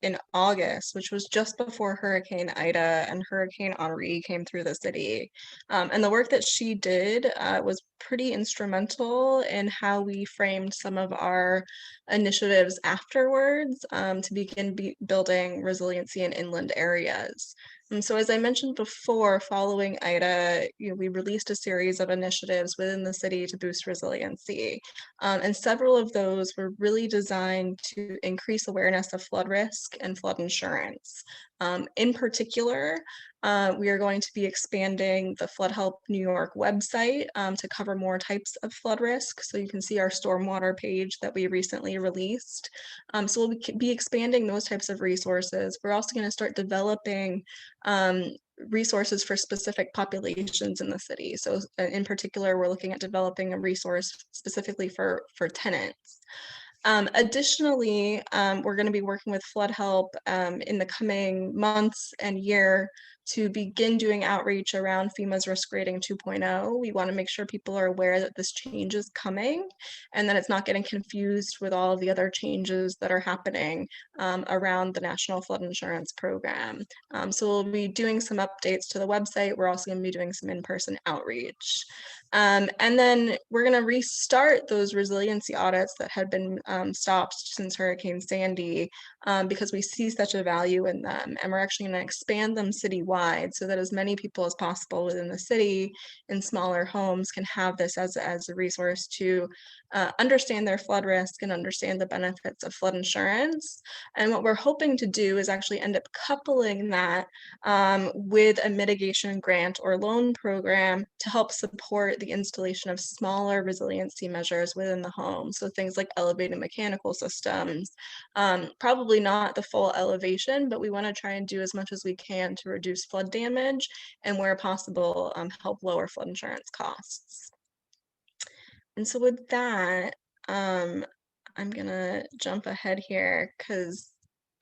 in August, which was just before Hurricane Ida and Hurricane Henri came through the city. And the work that she did was pretty instrumental in how we framed some of our initiatives afterwards to begin building resiliency in inland areas. And so, as I mentioned before, following Ida, we released a series of initiatives within the city to boost resiliency. And several of those were really designed to increase awareness of flood risk and flood insurance. In particular, we are going to be expanding the Flood Help New York website to cover more types of flood risk. So you can see our stormwater page that we recently released. So we'll be expanding those types of resources. We're also going to start developing resources for specific populations in the city. So in particular, we're looking at developing a resource specifically for tenants. Additionally, we're going to be working with Flood Help in the coming months and year to begin doing outreach around FEMA's risk rating 2.0. We want to make sure people are aware that this change is coming and that it's not getting confused with all of the other changes that are happening around the National Flood Insurance Program. So we'll be doing some updates to the website. We're also going to be doing some in-person outreach. And then we're going to restart those resiliency audits that had been stopped since Hurricane Sandy because we see such a value in them. And we're actually going to expand them citywide so that as many people as possible within the city in smaller homes can have this as a resource to understand their flood risk and understand the benefits of flood insurance. And what we're hoping to do is actually end up coupling that with a mitigation grant or loan program to help support the installation of smaller resiliency measures within the home. So things like elevated mechanical systems, probably not the full elevation, but we want to try and do as much as we can to reduce flood damage and where possible, help lower flood insurance costs. And so with that, I'm gonna jump ahead here because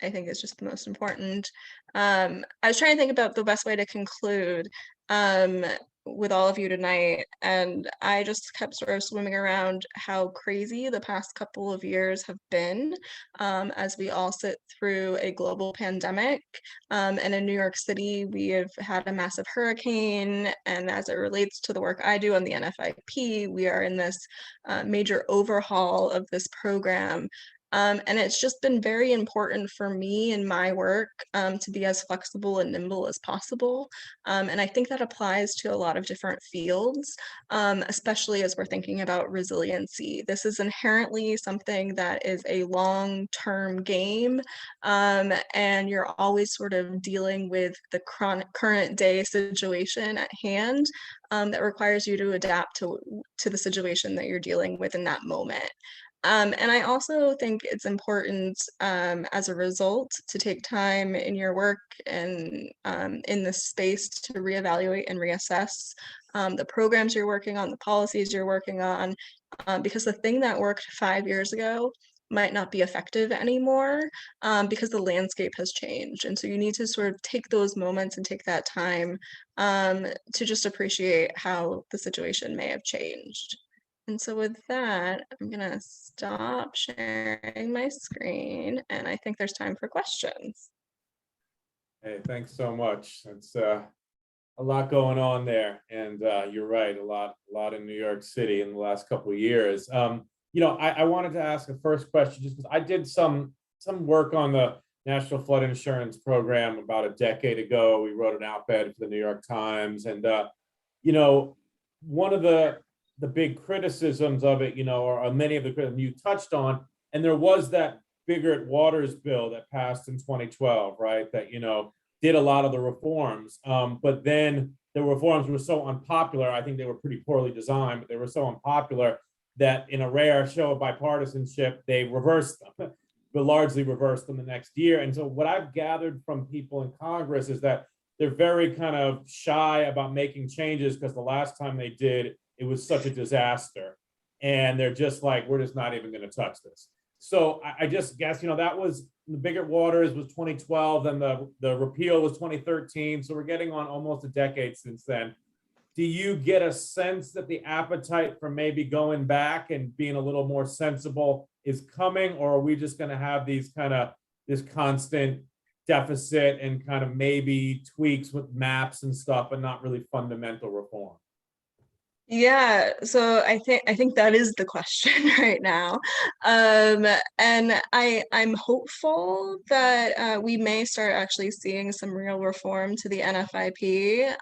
I think it's just the most important. I was trying to think about the best way to conclude with all of you tonight, and I just kept sort of swimming around how crazy the past couple of years have been as we all sit through a global pandemic. And in New York City, we have had a massive hurricane, and as it relates to the work I do on the NFIP, we are in this major overhaul of this program. And it's just been very important for me in my work to be as flexible and nimble as possible. And I think that applies to a lot of different fields, especially as we're thinking about resiliency. This is inherently something that is a long-term game, and you're always sort of dealing with the current day situation at hand that requires you to adapt to the situation that you're dealing with in that moment. And I also think it's important as a result to take time in your work and in this space to reevaluate and reassess the programs you're working on, the policies you're working on, because the thing that worked 5 years ago might not be effective anymore because the landscape has changed. And so you need to sort of take those moments and take that time to just appreciate how the situation may have changed. And so with that, I'm gonna stop sharing my screen, and I think there's time for questions. Hey, thanks so much. It's a lot going on there, and you're right, a lot in New York City in the last couple of years. I wanted to ask a first question just because I did some work on the National Flood Insurance Program about a decade ago. We wrote an op-ed for the New York Times, and one of the big criticisms of it, or many of the criticisms you touched on, and there was that Biggert Waters bill that passed in 2012, right? That, did a lot of the reforms, but then the reforms were so unpopular. I think they were pretty poorly designed, but they were so unpopular that in a rare show of bipartisanship, they reversed them, but largely reversed them the next year. And so what I've gathered from people in Congress is that they're very kind of shy about making changes because the last time they did, it was such a disaster. And they're just like, we're just not even going to touch this. So I just guess, that was the Biggert Waters was 2012 and the repeal was 2013. So we're getting on almost a decade since then. Do you get a sense that the appetite for maybe going back and being a little more sensible is coming, or are we just going to have this constant deficit and kind of maybe tweaks with maps and stuff, but not really fundamental reform? Yeah, so I think that is the question right now. And I'm hopeful that we may start actually seeing some real reform to the NFIP,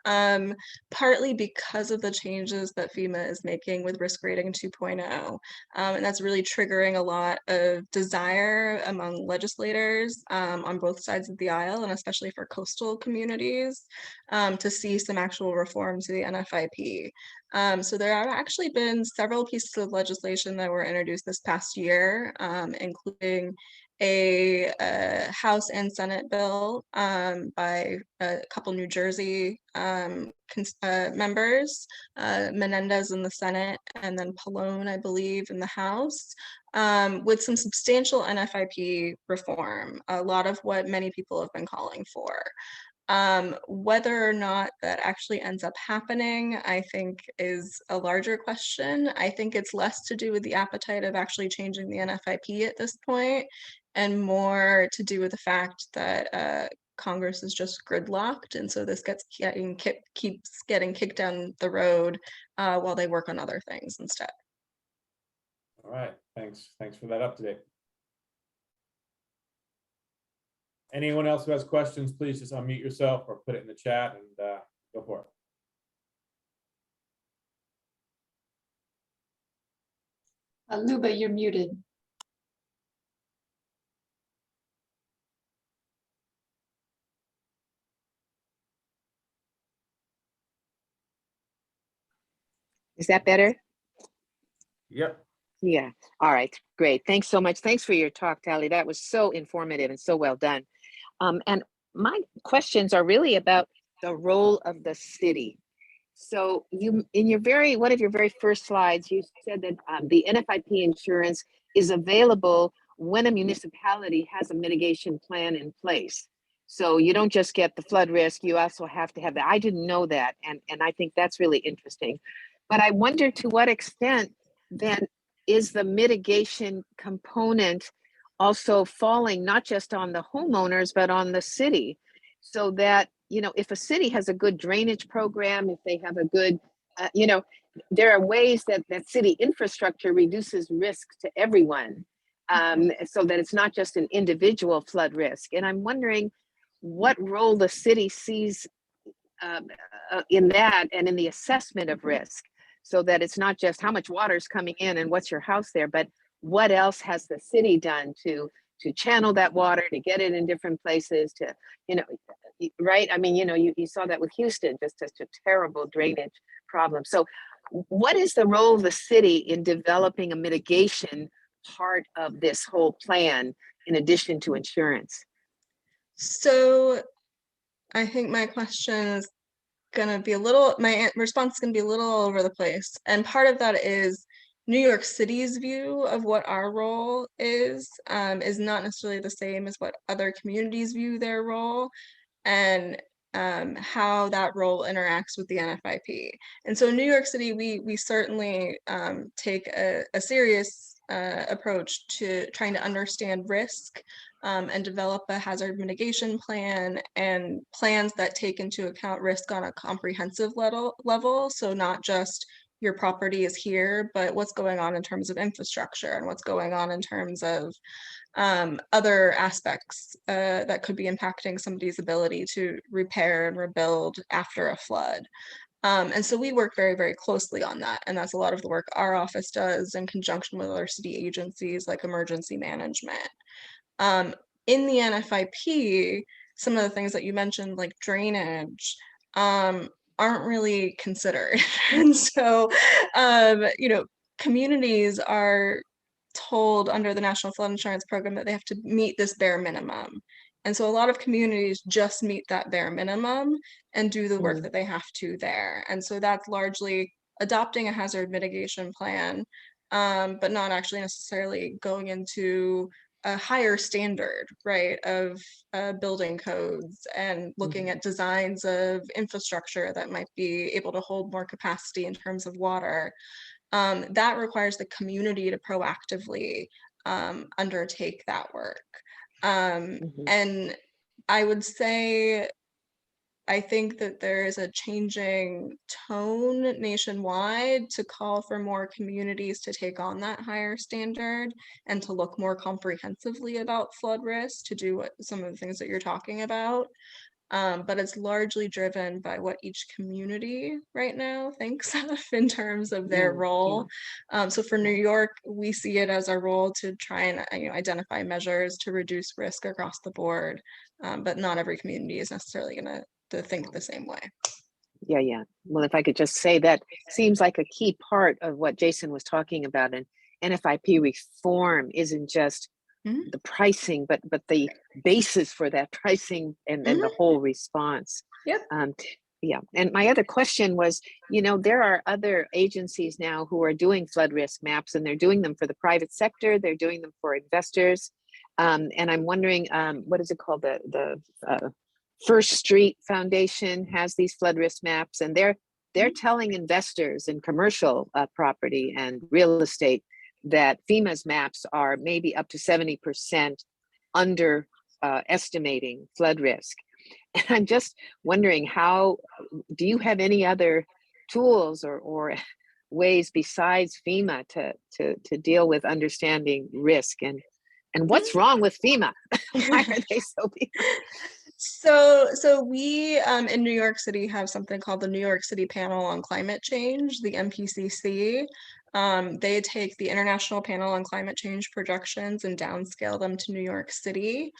partly because of the changes that FEMA is making with risk rating 2.0. And that's really triggering a lot of desire among legislators on both sides of the aisle, and especially for coastal communities, to see some actual reform to the NFIP. So there have actually been several pieces of legislation that were introduced this past year, including a House and Senate bill by a couple New Jersey members, Menendez in the Senate, and then Pallone, I believe, in the House, with some substantial NFIP reform, a lot of what many people have been calling for. Whether or not that actually ends up happening, I think is a larger question. I think it's less to do with the appetite of actually changing the NFIP at this point, and more to do with the fact that Congress is just gridlocked, and so this keeps getting kicked down the road while they work on other things instead. All right, thanks for that update. Anyone else who has questions, please just unmute yourself or put it in the chat and go for it. Luba, you're muted. Is that better? Yep. Yeah. All right. Great. Thanks so much. Thanks for your talk, Talley. That was so informative and so well done. And my questions are really about the role of the city. So you, in your one of your very first slides, you said that the NFIP insurance is available when a municipality has a mitigation plan in place. So you don't just get the flood risk, you also have to have that. I didn't know that, and I think that's really interesting. But I wonder to what extent then is the mitigation component also falling not just on the homeowners, but on the city, so that, you know, if a city has a good drainage program, if they have a good, you know, there are ways that city infrastructure reduces risk to everyone, so that it's not just an individual flood risk. And I'm wondering what role the city sees in that and in the assessment of risk, so that it's not just how much water is coming in and what's your house there, but what else has the city done to channel that water, to get it in different places, to, you know, right? I mean, you know, you saw that with Houston, just such a terrible drainage problem. So what is the role of the city in developing a mitigation part of this whole plan, in addition to insurance? So I think my question is gonna be my response is gonna be a little all over the place. And part of that is New York City's view of what our role is not necessarily the same as what other communities view their role, and how that role interacts with the NFIP. And so in New York City, we certainly take a serious approach to trying to understand risk and develop a hazard mitigation plan and plans that take into account risk on a comprehensive level. So not just your property is here, but what's going on in terms of infrastructure and what's going on in terms of other aspects that could be impacting somebody's ability to repair and rebuild after a flood. And so we work very, very closely on that. And that's a lot of the work our office does in conjunction with other city agencies like emergency management. In the NFIP, some of the things that you mentioned, like drainage, aren't really considered. And so, you know, communities are told under the National Flood Insurance Program that they have to meet this bare minimum. And so a lot of communities just meet that bare minimum and do the work that they have to there. And so that's largely adopting a hazard mitigation plan, but not actually necessarily going into a higher standard, right, of building codes and looking at designs of infrastructure that might be able to hold more capacity in terms of water. That requires the community to proactively undertake that work. And I would say, I think that there is a changing tone nationwide to call for more communities to take on that higher standard and to look more comprehensively about flood risk, to do what some of the things that you're talking about. But it's largely driven by what each community right now thinks of in terms of their role. So for New York, we see it as our role to try and identify measures to reduce risk across the board. But not every community is necessarily going to think the same way. Yeah. Well, if I could just say, that seems like a key part of what Jason was talking about. And NFIP reform isn't just the pricing, but the basis for that pricing and the whole response. Yep. Yeah. And my other question was, there are other agencies now who are doing flood risk maps, and they're doing them for the private sector. They're doing them for investors. And I'm wondering, what is it called? The First Street Foundation has these flood risk maps, and they're telling investors in commercial property and real estate that FEMA's maps are maybe up to 70% under estimating flood risk. And I'm just wondering, do you have any other tools or ways besides FEMA to deal with understanding risk, and what's wrong with FEMA? Why are they so big? So we in New York City have something called the New York City Panel on Climate Change, the MPCC. They take the International Panel on Climate Change projections and downscale them to New York City.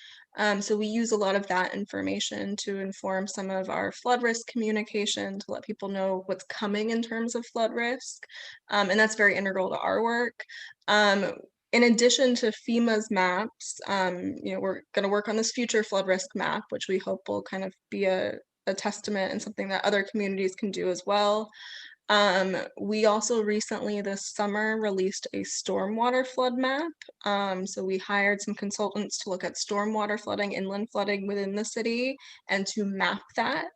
So we use a lot of that information to inform some of our flood risk communication, to let people know what's coming in terms of flood risk. And that's very integral to our work. In addition to FEMA's maps, we're going to work on this future flood risk map, which we hope will kind of be a testament and something that other communities can do as well. We also recently this summer released a stormwater flood map. So we hired some consultants to look at stormwater flooding, inland flooding within the city, and to map that.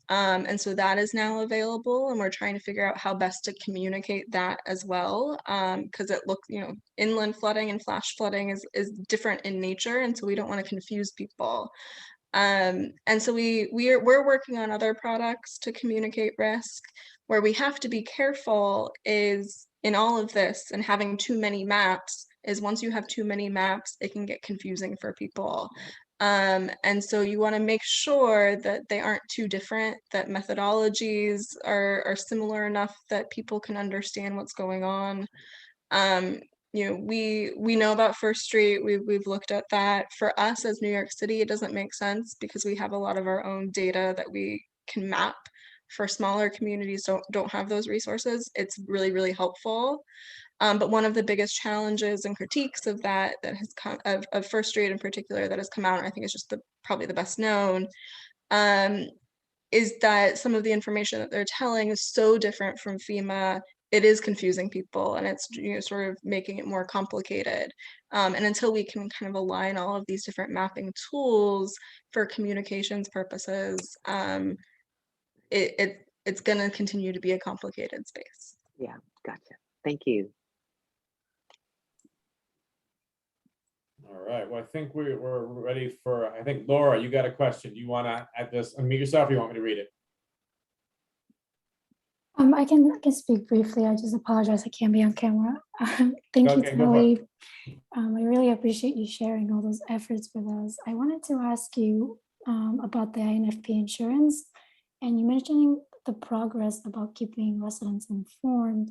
And so that is now available, and we're trying to figure out how best to communicate that as well, because it looks, inland flooding and flash flooding is different in nature, and so we don't want to confuse people. And so we're working on other products to communicate risk. Where we have to be careful is in all of this, and having too many maps, is once you have too many maps, it can get confusing for people. And so you want to make sure that they aren't too different, that methodologies are similar enough that people can understand what's going on. We know about First Street. We've looked at that. For us as New York City, it doesn't make sense because we have a lot of our own data that we can map. For smaller communities don't have those resources. It's really, really helpful. But one of the biggest challenges and critiques of that has come of First Street in particular that has come out, and I think it's just probably the best known, is that some of the information that they're telling is so different from FEMA. It is confusing people, and it's sort of making it more complicated. And until we can kind of align all of these different mapping tools for communications purposes, it's going to continue to be a complicated space. Yeah, gotcha. Thank you. All right, well, I think we're ready for, I think, Laura, you got a question. Do you want to add this, unmute yourself, or you want me to read it? I can speak briefly. I just apologize, I can't be on camera. Thank you, Talley. I really appreciate you sharing all those efforts with us. I wanted to ask you about the Nfip insurance, and you mentioning the progress about keeping residents informed.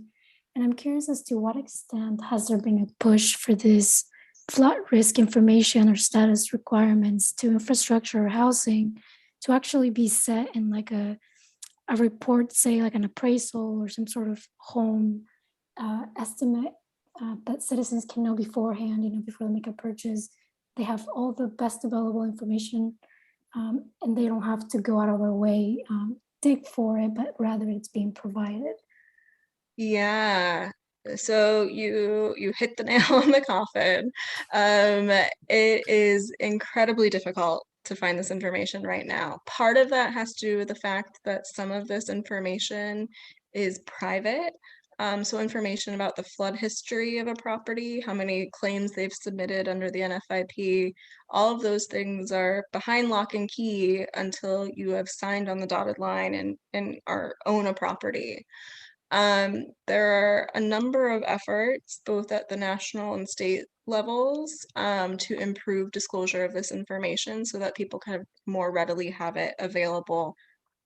And I'm curious as to what extent has there been a push for this flood risk information or status requirements to infrastructure or housing to actually be set in like a report, say like an appraisal or some sort of home estimate that citizens can know beforehand, before they make a purchase. They have all the best available information, and they don't have to go out of their way, dig for it, but rather it's being provided. Yeah. So you hit the nail on the coffin. It is incredibly difficult to find this information right now. Part of that has to do with the fact that some of this information is private. So information about the flood history of a property, how many claims they've submitted under the NFIP, all of those things are behind lock and key until you have signed on the dotted line and own a property. There are a number of efforts, both at the national and state levels, to improve disclosure of this information so that people kind of more readily have it available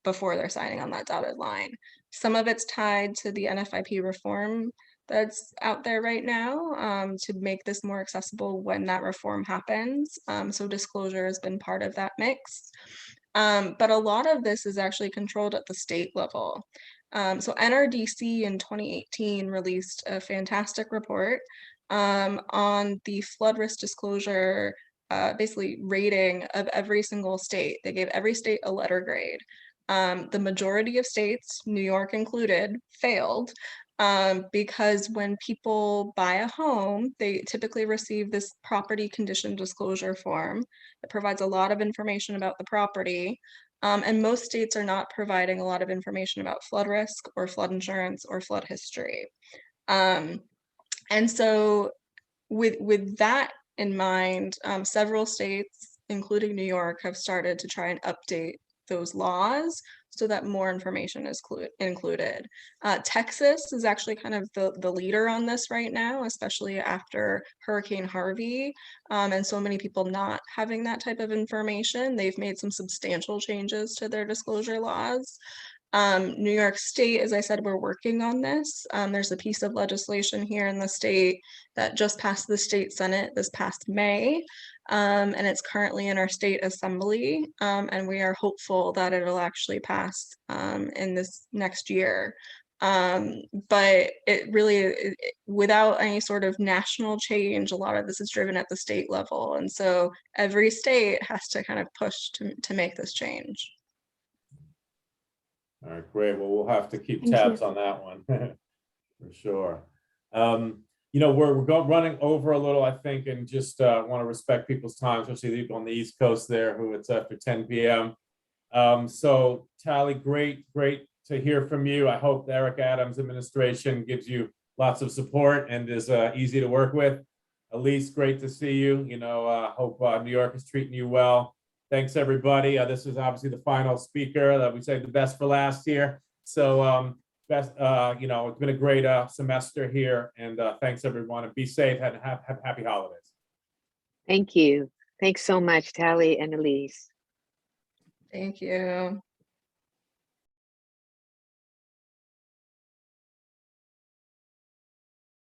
before they're signing on that dotted line. Some of it's tied to the NFIP reform that's out there right now, to make this more accessible when that reform happens. So disclosure has been part of that mix. But a lot of this is actually controlled at the state level. So NRDC in 2018 released a fantastic report on the flood risk disclosure, basically rating of every single state. They gave every state a letter grade. The majority of states, New York included, failed because when people buy a home, they typically receive this property condition disclosure form. It provides a lot of information about the property. And most states are not providing a lot of information about flood risk or flood insurance or flood history. And so with that in mind, several states, including New York, have started to try and update those laws so that more information is included. Texas is actually kind of the leader on this right now, especially after Hurricane Harvey, and so many people not having that type of information. They've made some substantial changes to their disclosure laws. New York State, as I said, we're working on this. There's a piece of legislation here in the state that just passed the state Senate this past May, and it's currently in our state assembly, and we are hopeful that it'll actually pass in this next year. But it really, without any sort of national change, a lot of this is driven at the state level, and so every state has to kind of push to make this change. All right, great. Well, we'll have to keep Thank tabs you. on that one for sure. You know, we're running over a little, I think, and just want to respect people's time, especially people on the East Coast there who it's after 10 p.m. So Talley, great to hear from you. I hope Eric Adams' administration gives you lots of support and is easy to work with. Elise, great to see you. You know, hope New York is treating you well. Thanks, everybody. This is obviously the final speaker that we saved the best for last year. So best, you know, it's been a great semester here, and thanks everyone, and be safe and have happy holidays. Thank you. Thanks so much, Talley and Elise. Thank you.